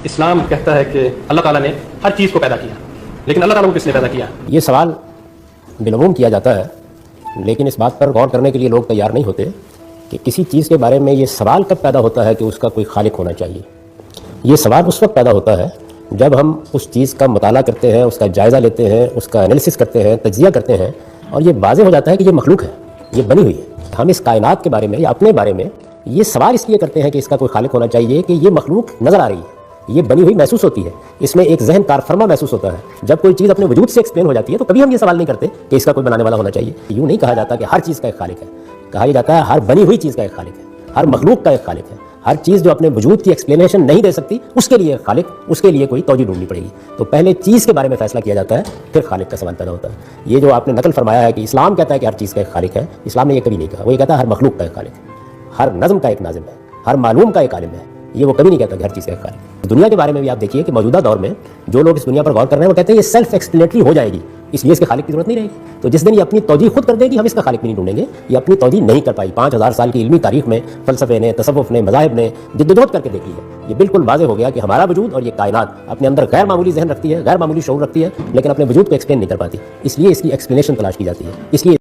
اسلام کہتا ہے کہ اللہ تعالیٰ نے ہر چیز کو پیدا کیا، لیکن اللہ تعالیٰ کو کس نے پیدا کیا؟ یہ سوال بالعموم کیا جاتا ہے، لیکن اس بات پر غور کرنے کے لیے لوگ تیار نہیں ہوتے کہ کسی چیز کے بارے میں یہ سوال کب پیدا ہوتا ہے کہ اس کا کوئی خالق ہونا چاہیے۔ یہ سوال اس وقت پیدا ہوتا ہے جب ہم اس چیز کا مطالعہ کرتے ہیں، اس کا جائزہ لیتے ہیں، اس کا انالیسس کرتے ہیں، تجزیہ کرتے ہیں، اور یہ واضح ہو جاتا ہے کہ یہ مخلوق ہے، یہ بنی ہوئی ہے۔ ہم اس کائنات کے بارے میں یا اپنے بارے میں یہ سوال اس لیے کرتے ہیں کہ اس کا کوئی خالق ہونا چاہیے کہ یہ مخلوق نظر آ رہی ہے، یہ بنی ہوئی محسوس ہوتی ہے، اس میں ایک ذہن کار فرما محسوس ہوتا ہے۔ جب کوئی چیز اپنے وجود سے ایکسپلین ہو جاتی ہے تو کبھی ہم یہ سوال نہیں کرتے کہ اس کا کوئی بنانے والا ہونا چاہیے۔ یوں نہیں کہا جاتا کہ ہر چیز کا ایک خالق ہے، کہا یہ جاتا ہے ہر بنی ہوئی چیز کا ایک خالق ہے، ہر مخلوق کا ایک خالق ہے۔ ہر چیز جو اپنے وجود کی ایکسپلینیشن نہیں دے سکتی اس کے لیے ایک خالق، اس کے لیے کوئی توجہ ڈھونڈنی پڑے گی۔ تو پہلے چیز کے بارے میں فیصلہ کیا جاتا ہے، پھر خالق کا سوال پیدا ہوتا ہے۔ یہ جو آپ نے نقل فرمایا ہے کہ اسلام کہتا ہے کہ ہر چیز کا ایک خالق ہے، اسلام نے یہ کبھی نہیں کہا۔ وہ یہ کہتا ہے ہر مخلوق کا ایک خالق ہے، ہر نظم کا ایک ناظم ہے، ہر معلوم کا ایک عالم ہے۔ یہ وہ کبھی نہیں کہتا کہ ہر چیز کا ایک خالق ہے۔ دنیا کے بارے میں بھی آپ دیکھیے کہ موجودہ دور میں جو لوگ اس دنیا پر غور کر رہے ہیں وہ کہتے ہیں یہ سیلف ایکسپلینیٹری ہو جائے گی، اس لیے اس کے خالق کی ضرورت نہیں رہے گی۔ تو جس دن یہ اپنی توجیہ خود کر دے گی ہم اس کا خالق بھی نہیں ڈھونڈیں گے، یہ اپنی توجیہ نہیں کر پائی۔ 5000 سال کی علمی تاریخ میں فلسفے نے، تصوف نے، مذاہب نے جدوجہد کر کے دیکھ لی ہے۔ یہ بالکل واضح ہو گیا کہ ہمارا وجود اور یہ کائنات اپنے اندر غیر معمولی ذہن رکھتی ہے، غیر معمولی شعور رکھتی ہے، لیکن اپنے وجود کو ایکسپلین نہیں کر پاتی، اس لیے اس کی ایکسپلینیشن تلاش کی جاتی ہے۔ اس لیے